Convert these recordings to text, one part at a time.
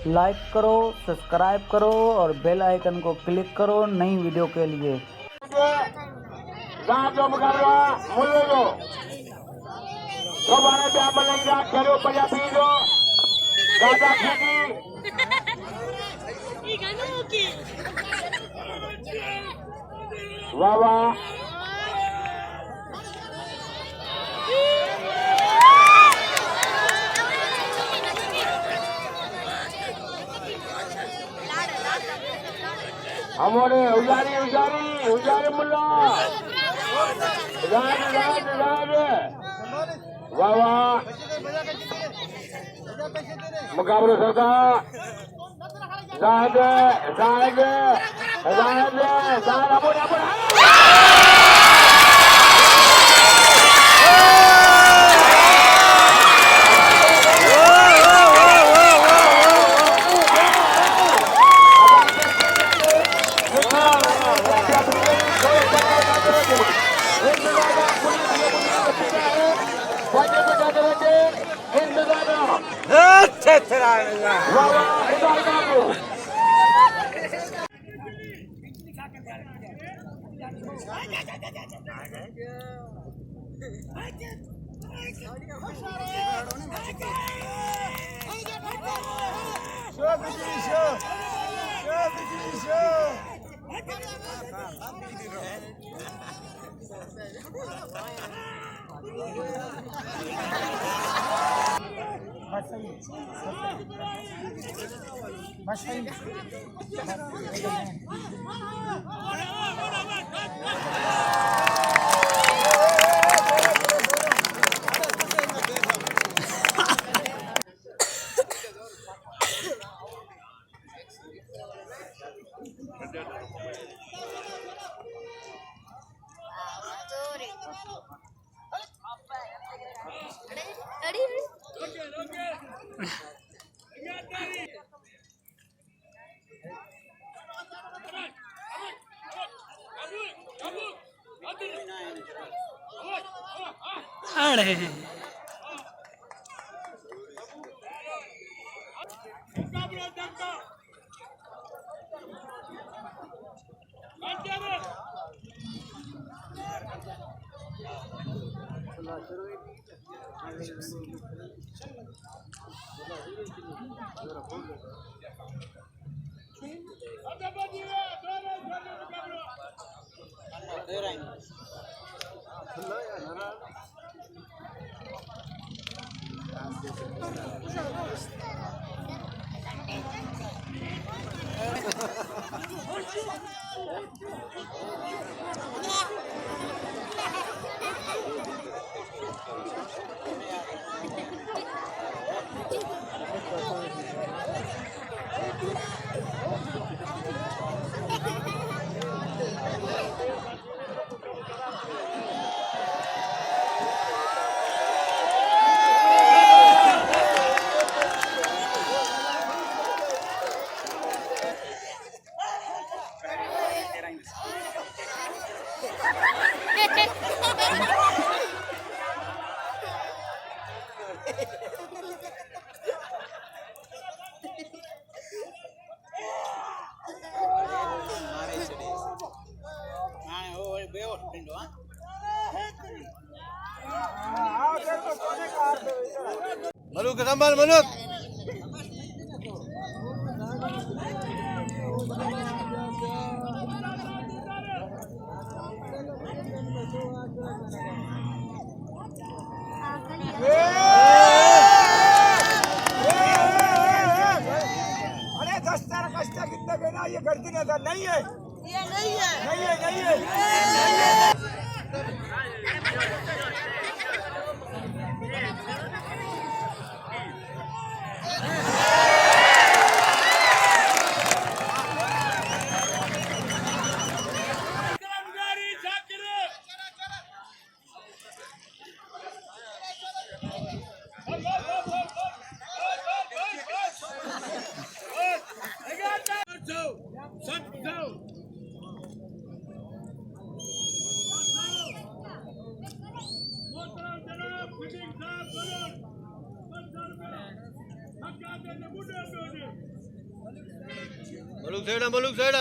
Like करो, subscribe करो और बेल आइकन को क्लिक करो नई वीडियो के लिए। वाह हमारे उजारी उजारी उजारी मुल्ला राज राज राज वाह वाह मुकाबला सरकार जायद जायद जायद जायद अबू अबू अरे Manuk ke sambal Manuk. अरे 10 तारा कष्टा कितने बेना ये गर्दी नहीं है ये नहीं है नहीं है नहीं है मलूक साइड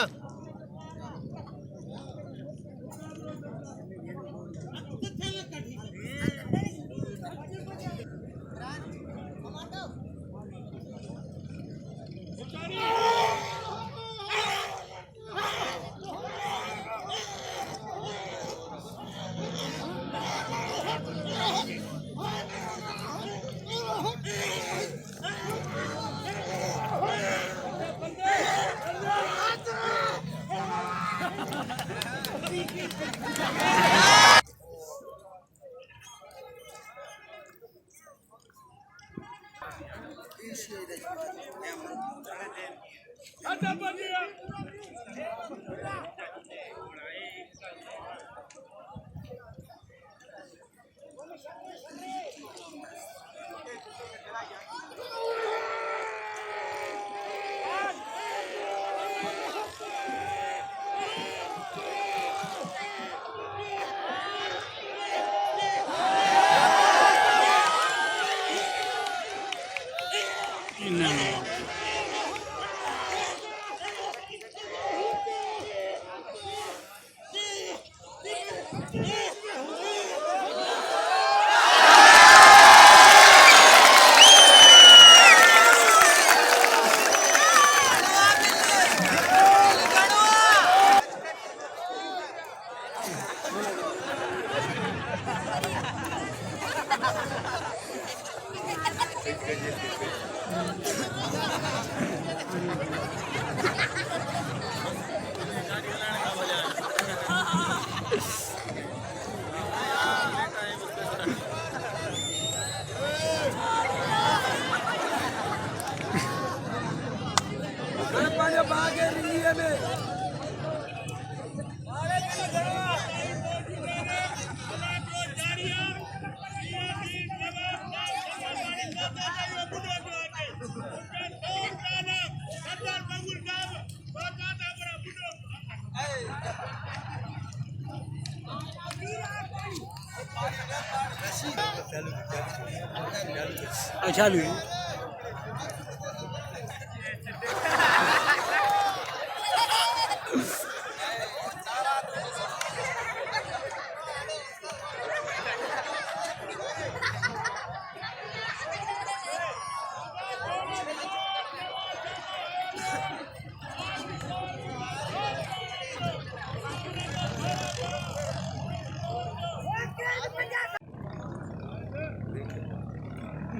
चालू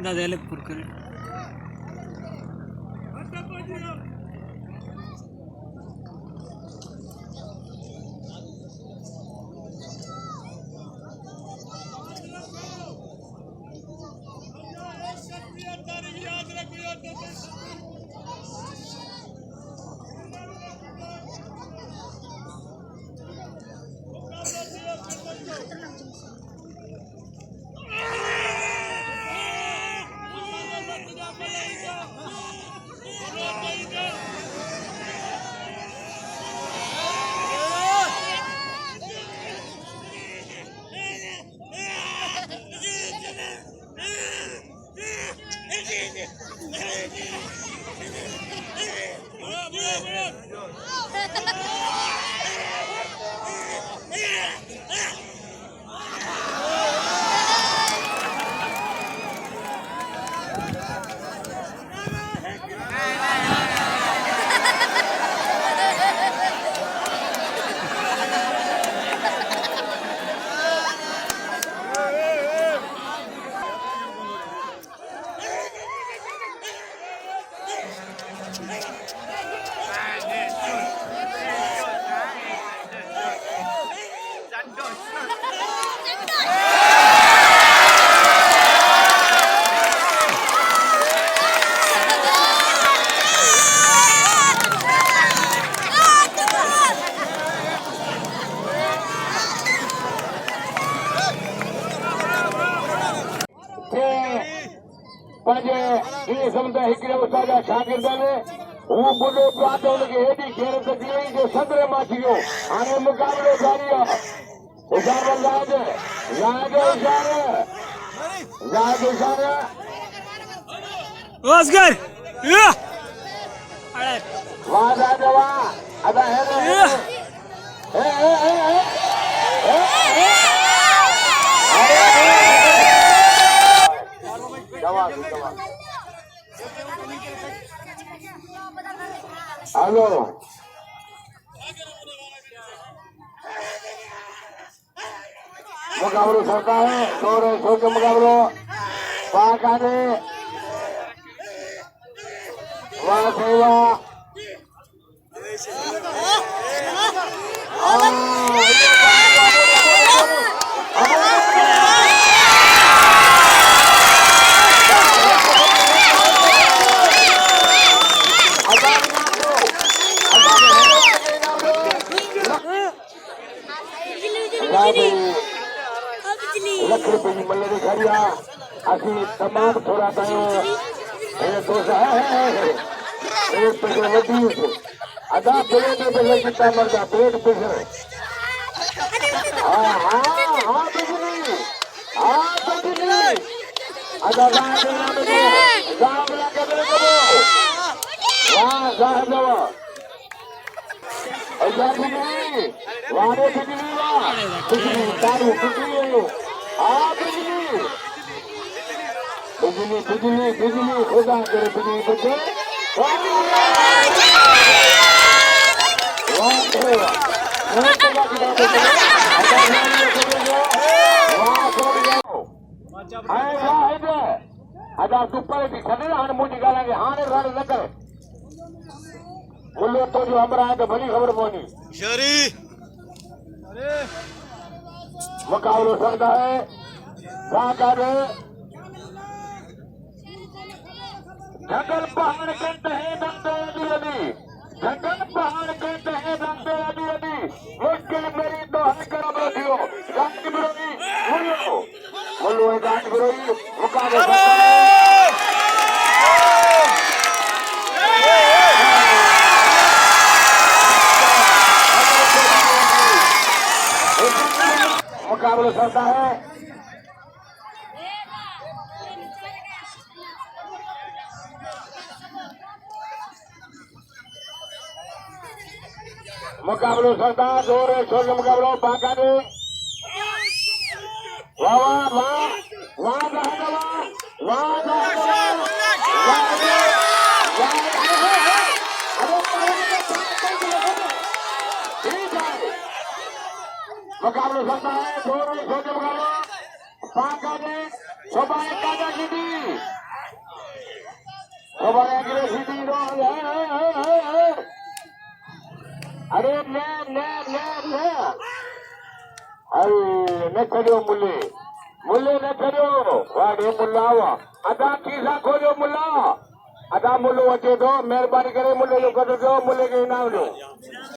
दादा अलग पुरकर ये समझा हिकिड़े उस्ताद शागिर्द ने हूं बुढ़ो प्लाट हुनखे हेॾी गैरत ॾिनई जो सदर माची वियो। हाणे मुक़ाबिलो जारी आहे। इशारो लाज इशारो Oscar! वादा जवाब अदा है हेलो मुकाबलो सरता है सो के मुकाबलो पाकाने वाह सेवा लख रुपये की मल्ले दिखारिया असी तमाम थोड़ा तायो एक पैसे वधी अदा पेड़ में पैसे कितना मरदा पेड़ पैसे हाँ बिजली अदा गाँव लगा के वाह साहब जवा वारे बिजली तारू बिजली बिजली खुदा करे बिजली बचे अदा दुपर की छॾे हाणे मुंहिंजी ॻाल्हि हाणे रड़ न करे मुल्लो तो जो अमर आहे त भली ख़बर पवंदी शरी मुकाबलो सकता है जंगल पहाड़ कहते हैं दंदे अभी जंगल पहाड़ कहते हैं दंदे अभी मुश्किल मेरी तो हल कर बैठियो गांठ बिरोही मुल्लो है गांठ बिरोही मुकाबला सकता है मुकाबला करता है मुकाबलो करता जोर छोड़ के मुकाबलो बाका ने वाह वाह वाह वाह मुकाबलो करता है जोर छोड़ के मुकाबलो बाका ने सोबाए काजा सीधी सोबाए गिरे सीधी अरे ले अरे न चढ़ियो मुल्ले न चढ़ियो वाड़े मुल्ला हुआ अदा खीसा खोलियो मुल्ला अदा मुल्लो अचे थो महिरबानी करे मुल्ले जो कढ जो मुल्ले खे इनाम ॾियो